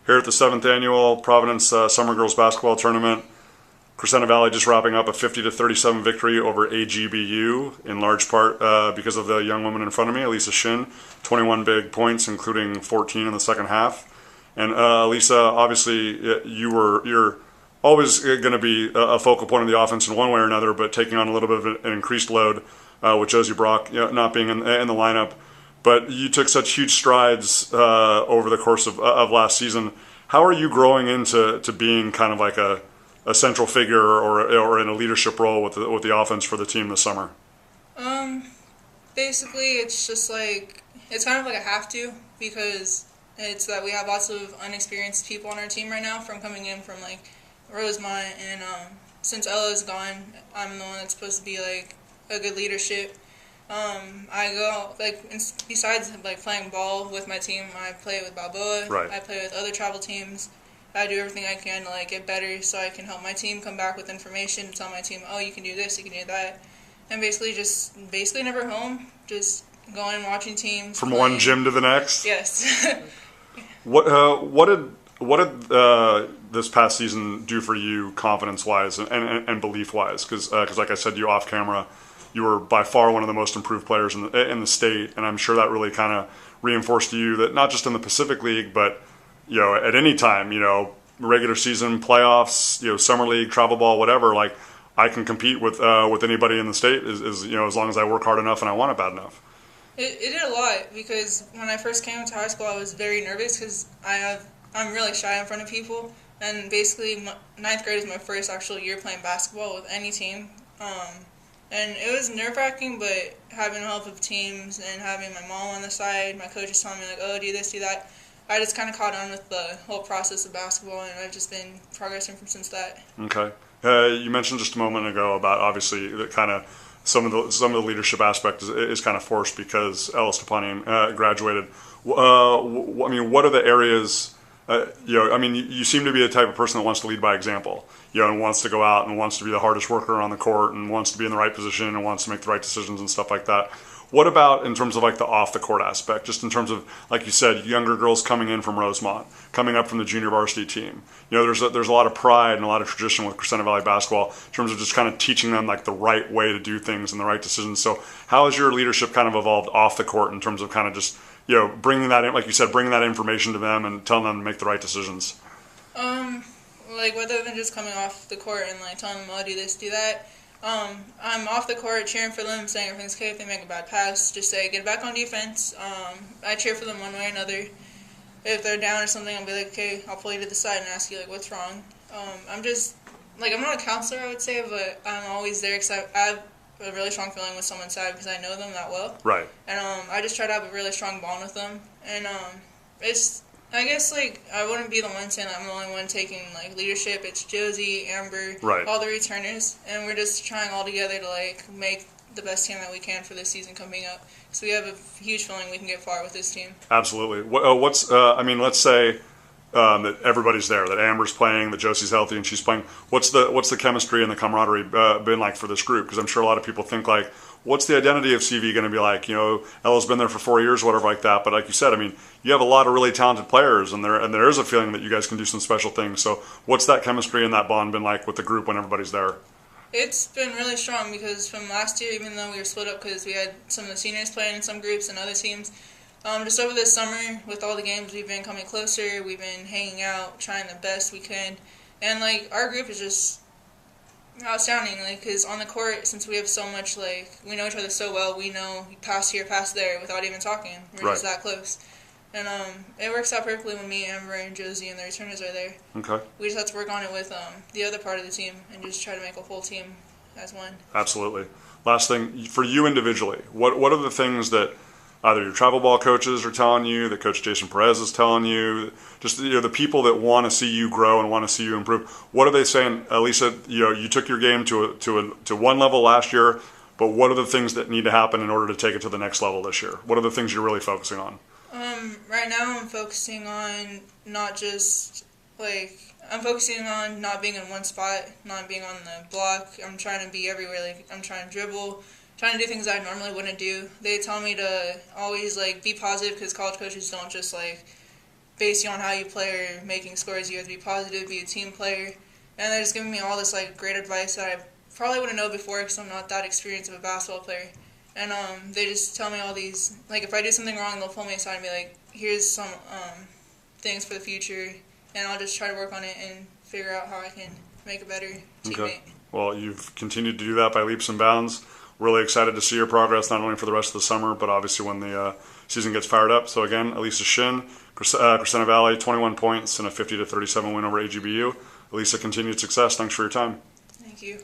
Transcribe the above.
here at the 7th Annual Providence Summer Girls Basketball Tournament. Crescenta Valley just wrapping up a 50-37 victory over AGBU, in large part because of the young woman in front of me, Alisa Shinn. 21 big points, including 14 in the second half. And Alisa, obviously, you're always going to be a focal point of the offense in one way or another, but taking on a little bit of an increased load with Josie Brock not being in the lineup. But you took such huge strides over the course of last season. How are you growing into being kind of like a central figure or in a leadership role with the offense for the team this summer? Basically, it's just like, it's kind of like a have to, because it's that we have lots of unexperienced people on our team right now from coming in from like Rosemont, and since Ella's gone, I'm the one that's supposed to be like a good leadership. I go, like, besides like playing ball with my team, I play with Balboa. Right. I play with other travel teams. I do everything I can to like get better, so I can help my team come back with information, tell my team, oh, you can do this, you can do that, and basically never home, just going and watching teams. From playing. One gym to the next. Yes. What did this past season do for you, confidence-wise and belief-wise? Because like I said to you off camera, you were by far one of the most improved players in the state, and I'm sure that really kind of reinforced to you that not just in the Pacific League, but at any time, regular season, playoffs, summer league, travel ball, whatever, like I can compete with anybody in the state as long as I work hard enough and I want it bad enough. It did a lot, because when I first came to high school, I was very nervous because I'm really shy in front of people, and basically ninth grade is my first actual year playing basketball with any team. And it was nerve-wracking, but having the help of teams and having my mom on the side, my coaches telling me, like, oh, do this, do that, I just kind of caught on with the whole process of basketball, and I've just been progressing since that. Okay. You mentioned just a moment ago about, obviously, that kind of some of the leadership aspect is kind of forced because Ella Stepanian graduated. What are the areas... you seem to be the type of person that wants to lead by example, and wants to go out and wants to be the hardest worker on the court and wants to be in the right position and wants to make the right decisions and stuff like that. What about in terms of like the off the court aspect, just in terms of, like you said, younger girls coming in from Rosemont, coming up from the junior varsity team? There's a lot of pride and a lot of tradition with Crescenta Valley basketball in terms of just kind of teaching them like the right way to do things and the right decisions. So how has your leadership kind of evolved off the court in terms of kind of just bringing that in, like you said, bringing that information to them and telling them to make the right decisions? Like, rather than just coming off the court and like telling them, oh, do this, do that, I'm off the court cheering for them, saying everything's okay. If they make a bad pass, just say, get back on defense. I cheer for them one way or another. If they're down or something, I'll be like, okay, I'll pull you to the side and ask you, like, what's wrong? I'm not a counselor, I would say, but I'm always there because I have a really strong feeling with someone's side because I know them that well. Right. And I just try to have a really strong bond with them. And I guess, like, I wouldn't be the one saying that I'm the only one taking, like, leadership. It's Josie, Amber, right, all the returners, and we're just trying all together to, like, make the best team that we can for this season coming up. So we have a huge feeling we can get far with this team. Absolutely. Let's say that everybody's there, that Amber's playing, that Josie's healthy and she's playing. What's the chemistry and the camaraderie been like for this group? Because I'm sure a lot of people think, like, what's the identity of CV going to be like? Ella's been there for 4 years, whatever like that. But like you said, you have a lot of really talented players, and there is a feeling that you guys can do some special things. So what's that chemistry and that bond been like with the group when everybody's there? It's been really strong because from last year, even though we were split up because we had some of the seniors playing in some groups and other teams, just over this summer with all the games, we've been coming closer. We've been hanging out, trying the best we can, and like our group is just outstanding. Like, because on the court, since we have so much, like, we know each other so well, we know pass here, pass there without even talking. We're just that close. And it works out perfectly when me, Amber, and Josie and the returners are there. Okay. We just have to work on it with the other part of the team and just try to make a full team as one. Absolutely. Last thing, for you individually, what are the things that either your travel ball coaches are telling you, that Coach Jason Perez is telling you, just the people that want to see you grow and want to see you improve? What are they saying, Alisa? You took your game to one level last year, but what are the things that need to happen in order to take it to the next level this year? What are the things you're really focusing on? Right now I'm focusing on I'm focusing on not being in one spot, not being on the block. I'm trying to be everywhere. Like, I'm trying to dribble, trying to do things I normally wouldn't do. They tell me to always, like, be positive because college coaches don't just, like, base you on how you play or making scores. You have to be positive, be a team player. And they're just giving me all this like great advice that I probably wouldn't know before because I'm not that experienced of a basketball player. And they just tell me all these, like if I do something wrong, they'll pull me aside and be like, here's some things for the future, and I'll just try to work on it and figure out how I can make a better teammate. Okay. Well, you've continued to do that by leaps and bounds. Really excited to see your progress, not only for the rest of the summer, but obviously when the season gets fired up. So again, Alisa Shinn, Crescenta Valley, 21 points and a 50-37 win over AGBU. Alisa, continued success. Thanks for your time. Thank you.